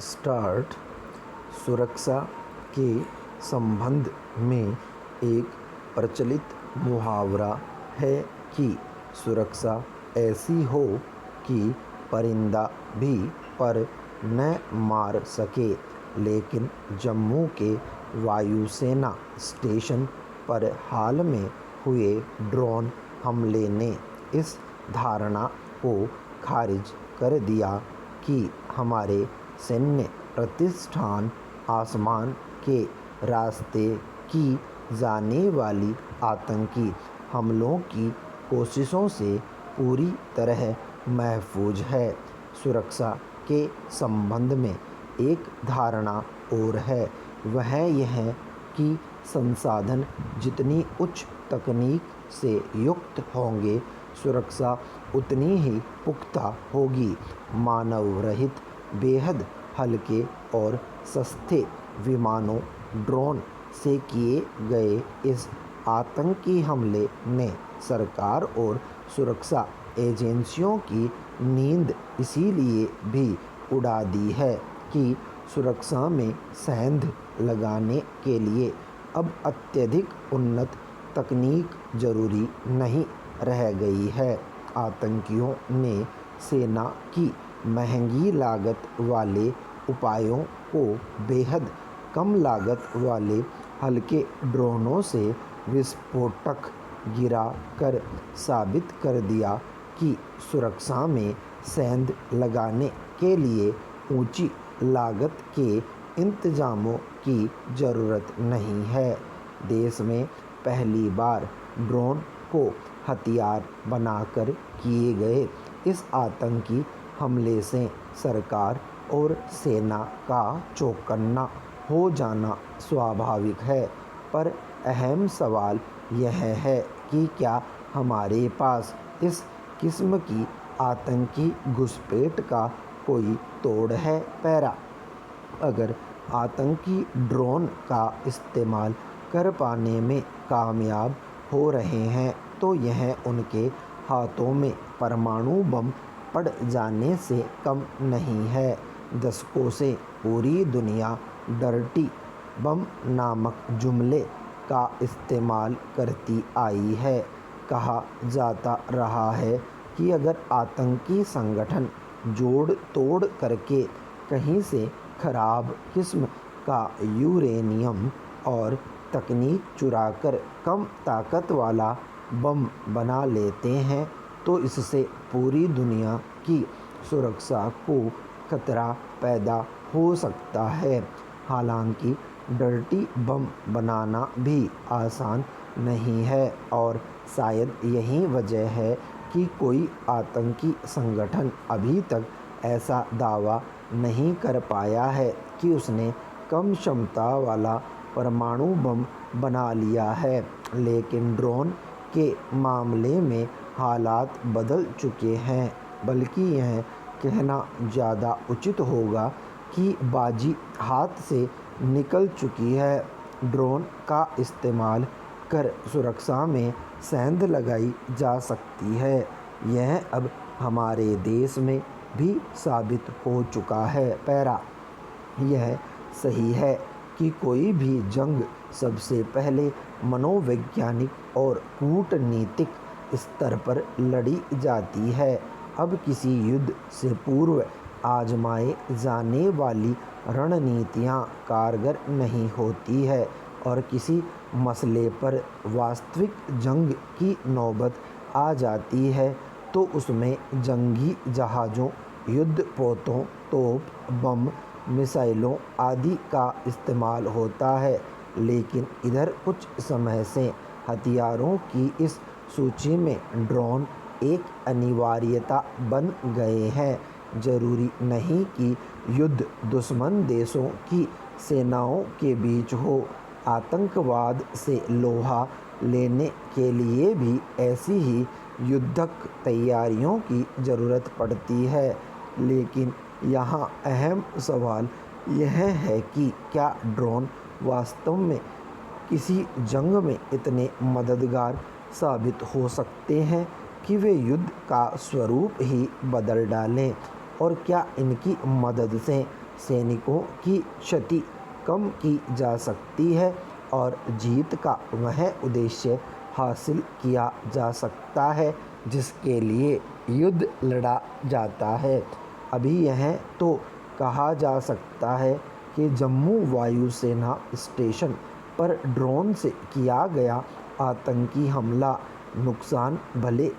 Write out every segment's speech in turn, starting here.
Start. सुरक्षा के संबंध में एक प्रचलित मुहावरा है कि सुरक्षा ऐसी हो कि परिंदा भी पर न मार सके, लेकिन जम्मू के वायुसेना स्टेशन पर हाल में हुए ड्रोन हमले ने इस धारणा को खारिज कर दिया कि हमारे सैन्य प्रतिष्ठान आसमान के रास्ते की जाने वाली आतंकी हमलों की कोशिशों से पूरी तरह महफूज है। सुरक्षा के संबंध में एक धारणा और है, वह यह कि संसाधन जितनी उच्च तकनीक से युक्त होंगे, सुरक्षा उतनी ही पुख्ता होगी। मानव रहित बेहद हल्के और सस्ते विमानों ड्रोन से किए गए इस आतंकी हमले ने सरकार और सुरक्षा एजेंसियों की नींद इसीलिए भी उड़ा दी है कि सुरक्षा में सेंध लगाने के लिए अब अत्यधिक उन्नत तकनीक जरूरी नहीं रह गई है। आतंकियों ने सेना की महंगी लागत वाले उपायों को बेहद कम लागत वाले हल्के ड्रोनों से विस्फोटक गिरा कर साबित कर दिया कि सुरक्षा में सेंध लगाने के लिए ऊंची लागत के इंतजामों की ज़रूरत नहीं है। देश में पहली बार ड्रोन को हथियार बनाकर किए गए इस आतंकी हमले से सरकार और सेना का चौकन्ना हो जाना स्वाभाविक है, पर अहम सवाल यह है कि क्या हमारे पास इस किस्म की आतंकी घुसपैठ का कोई तोड़ है पैरा। अगर आतंकी ड्रोन का इस्तेमाल कर पाने में कामयाब हो रहे हैं, तो यह उनके हाथों में परमाणु बम पड़ जाने से कम नहीं है। दशकों से पूरी दुनिया डर्टी बम नामक जुमले का इस्तेमाल करती आई है। कहा जाता रहा है कि अगर आतंकी संगठन जोड़ तोड़ करके कहीं से खराब किस्म का यूरेनियम और तकनीक चुराकर कम ताकत वाला बम बना लेते हैं, तो इससे पूरी दुनिया की सुरक्षा को खतरा पैदा हो सकता है। हालांकि डर्टी बम बनाना भी आसान नहीं है और शायद यही वजह है कि कोई आतंकी संगठन अभी तक ऐसा दावा नहीं कर पाया है कि उसने कम क्षमता वाला परमाणु बम बना लिया है। लेकिन ड्रोन के मामले में हालात बदल चुके हैं, बल्कि यह कहना ज़्यादा उचित होगा कि बाजी हाथ से निकल चुकी है। ड्रोन का इस्तेमाल कर सुरक्षा में सेंध लगाई जा सकती है, यह अब हमारे देश में भी साबित हो चुका है पैरा। यह सही है कि कोई भी जंग सबसे पहले मनोवैज्ञानिक और कूटनीतिक स्तर पर लड़ी जाती है। अब किसी युद्ध से पूर्व आजमाए जाने वाली रणनीतियाँ कारगर नहीं होती है और किसी मसले पर वास्तविक जंग की नौबत आ जाती है तो उसमें जंगी जहाज़ों, युद्धपोतों, तोप, बम, मिसाइलों आदि का इस्तेमाल होता है। लेकिन इधर कुछ समय से हथियारों की इस सूची में ड्रोन एक अनिवार्यता बन गए हैं। जरूरी नहीं कि युद्ध दुश्मन देशों की सेनाओं के बीच हो, आतंकवाद से लोहा लेने के लिए भी ऐसी ही युद्धक तैयारियों की ज़रूरत पड़ती है। लेकिन यहाँ अहम सवाल यह है कि क्या ड्रोन वास्तव में किसी जंग में इतने मददगार साबित हो सकते हैं कि वे युद्ध का स्वरूप ही बदल डालें, और क्या इनकी मदद से सैनिकों की क्षति कम की जा सकती है और जीत का वह उद्देश्य हासिल किया जा सकता है जिसके लिए युद्ध लड़ा जाता है। अभी यह तो कहा जा सकता है कि जम्मू वायुसेना स्टेशन पर ड्रोन से किया गया आतंकी हमला नुकसान भले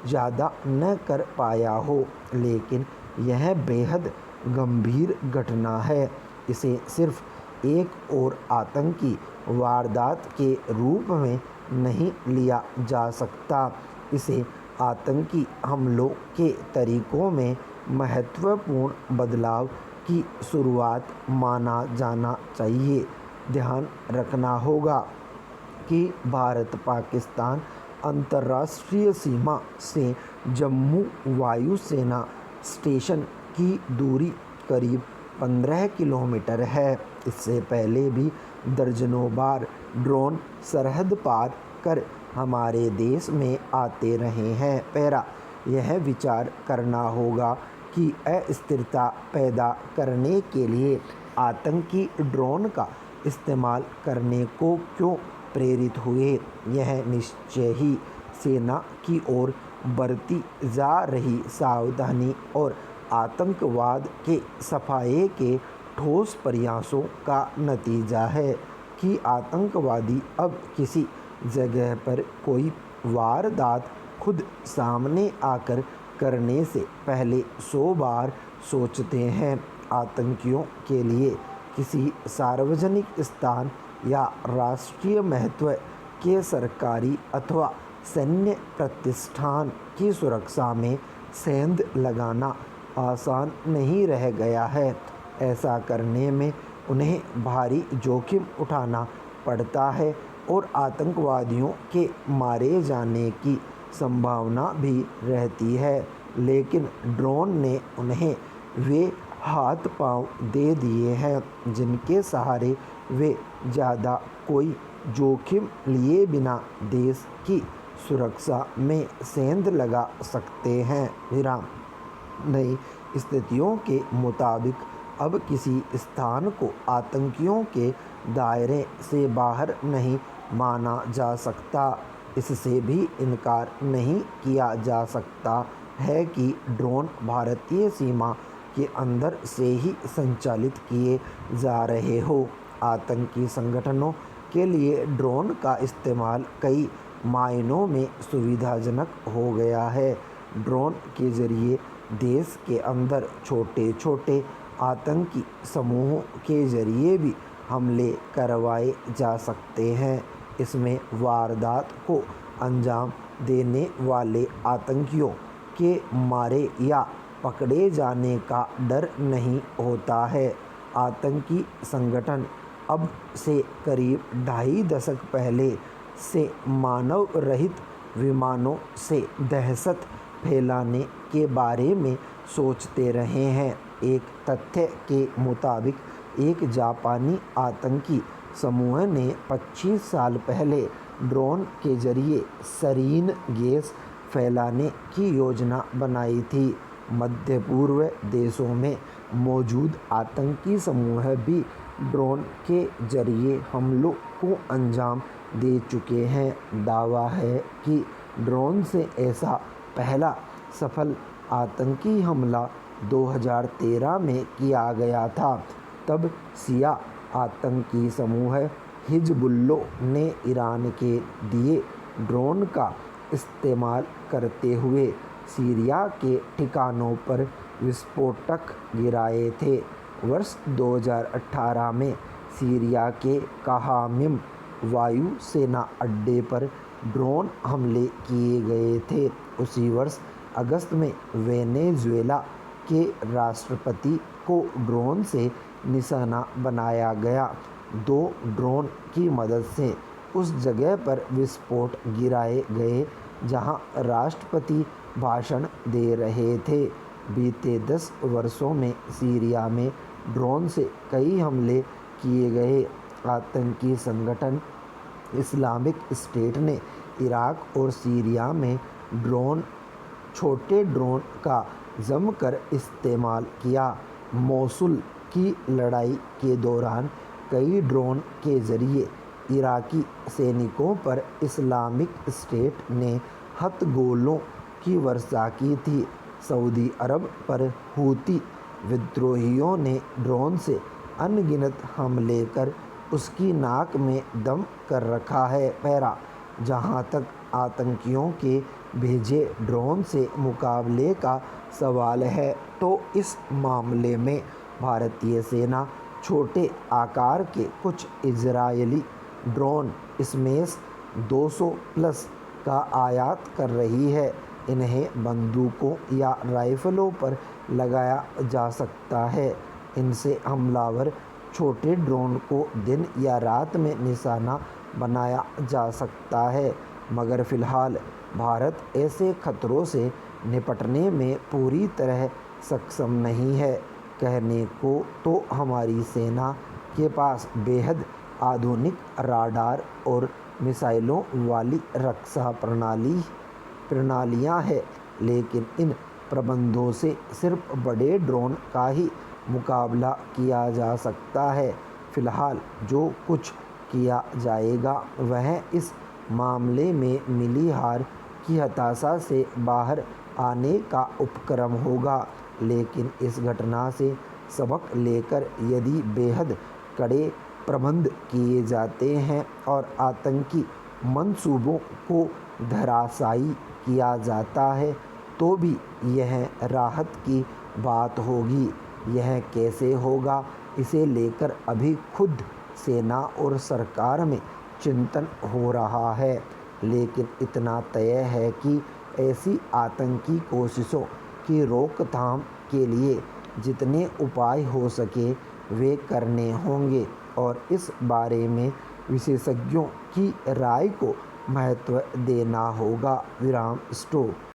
ज़्यादा न कर पाया हो, लेकिन यह बेहद गंभीर घटना है। इसे सिर्फ एक और आतंकी वारदात के रूप में नहीं लिया जा सकता, इसे आतंकी हमलों के तरीकों में महत्वपूर्ण बदलाव की शुरुआत माना जाना चाहिए। ध्यान रखना होगा कि भारत पाकिस्तान अंतर्राष्ट्रीय सीमा से जम्मू वायुसेना स्टेशन की दूरी करीब 15 किलोमीटर है। इससे पहले भी दर्जनों बार ड्रोन सरहद पार कर हमारे देश में आते रहे हैं। पैरा यह विचार करना होगा कि अस्थिरता पैदा करने के लिए आतंकी ड्रोन का इस्तेमाल करने को क्यों प्रेरित हुए। यह निश्चय ही सेना की ओर बरती जा रही सावधानी और आतंकवाद के सफाये के ठोस प्रयासों का नतीजा है कि आतंकवादी अब किसी जगह पर कोई वारदात खुद सामने आकर करने से पहले 100 बार सोचते हैं। आतंकियों के लिए किसी सार्वजनिक स्थान या राष्ट्रीय महत्व के सरकारी अथवा सैन्य प्रतिष्ठान की सुरक्षा में सेंध लगाना आसान नहीं रह गया है। ऐसा करने में उन्हें भारी जोखिम उठाना पड़ता है और आतंकवादियों के मारे जाने की संभावना भी रहती है, लेकिन ड्रोन ने उन्हें वे हाथ पांव दे दिए हैं जिनके सहारे वे ज़्यादा कोई जोखिम लिए बिना देश की सुरक्षा में सेंध लगा सकते हैं। विराम। नई स्थितियों के मुताबिक अब किसी स्थान को आतंकियों के दायरे से बाहर नहीं माना जा सकता। इससे भी इनकार नहीं किया जा सकता है कि ड्रोन भारतीय सीमा के अंदर से ही संचालित किए जा रहे हो। आतंकी संगठनों के लिए ड्रोन का इस्तेमाल कई मायनों में सुविधाजनक हो गया है। ड्रोन के जरिए देश के अंदर छोटे छोटे आतंकी समूहों के जरिए भी हमले करवाए जा सकते हैं। इसमें वारदात को अंजाम देने वाले आतंकियों के मारे या पकड़े जाने का डर नहीं होता है। आतंकी संगठन अब से करीब 2.5 दशक पहले से मानव रहित विमानों से दहशत फैलाने के बारे में सोचते रहे हैं। एक तथ्य के मुताबिक एक जापानी आतंकी समूह ने 25 साल पहले ड्रोन के जरिए सरीन गैस फैलाने की योजना बनाई थी। मध्य पूर्व देशों में मौजूद आतंकी समूह भी ड्रोन के जरिए हमलों को अंजाम दे चुके हैं। दावा है कि ड्रोन से ऐसा पहला सफल आतंकी हमला 2013 में किया गया था। तब शिया आतंकी समूह हिजबुल्लाह ने ईरान के दिए ड्रोन का इस्तेमाल करते हुए सीरिया के ठिकानों पर विस्फोटक गिराए थे। वर्ष 2018 में सीरिया के कहामिम वायु सेना अड्डे पर ड्रोन हमले किए गए थे। उसी वर्ष अगस्त में वेनेजुएला के राष्ट्रपति को ड्रोन से निशाना बनाया गया। 2 ड्रोन की मदद से उस जगह पर विस्फोट गिराए गए जहां राष्ट्रपति भाषण दे रहे थे। बीते 10 वर्षों में सीरिया में ड्रोन से कई हमले किए गए। आतंकी संगठन इस्लामिक स्टेट ने इराक और सीरिया में छोटे ड्रोन का जमकर इस्तेमाल किया। मोसुल की लड़ाई के दौरान कई ड्रोन के जरिए इराकी सैनिकों पर इस्लामिक स्टेट ने हथगोलों की वर्षा की थी। सऊदी अरब पर हूती विद्रोहियों ने ड्रोन से अनगिनत हमले कर उसकी नाक में दम कर रखा है। पैरा, जहां तक आतंकियों के भेजे ड्रोन से मुकाबले का सवाल है तो इस मामले में भारतीय सेना छोटे आकार के कुछ इजरायली ड्रोन स्मेश 200 प्लस का आयात कर रही है। इन्हें बंदूकों या राइफलों पर लगाया जा सकता है। इनसे हमलावर छोटे ड्रोन को दिन या रात में निशाना बनाया जा सकता है, मगर फिलहाल भारत ऐसे खतरों से निपटने में पूरी तरह सक्षम नहीं है। कहने को तो हमारी सेना के पास बेहद आधुनिक राडार और मिसाइलों वाली रक्षा प्रणालियां हैं, लेकिन इन प्रबंधों से सिर्फ बड़े ड्रोन का ही मुकाबला किया जा सकता है। फिलहाल जो कुछ किया जाएगा वह इस मामले में मिली हार की हताशा से बाहर आने का उपक्रम होगा, लेकिन इस घटना से सबक लेकर यदि बेहद कड़े प्रबंध किए जाते हैं और आतंकी मंसूबों को धराशायी किया जाता है तो भी यह राहत की बात होगी। यह कैसे होगा, इसे लेकर अभी खुद सेना और सरकार में चिंतन हो रहा है, लेकिन इतना तय है कि ऐसी आतंकी कोशिशों की रोकथाम के लिए जितने उपाय हो सके वे करने होंगे और इस बारे में विशेषज्ञों की राय को महत्व देना होगा। विराम स्टॉप।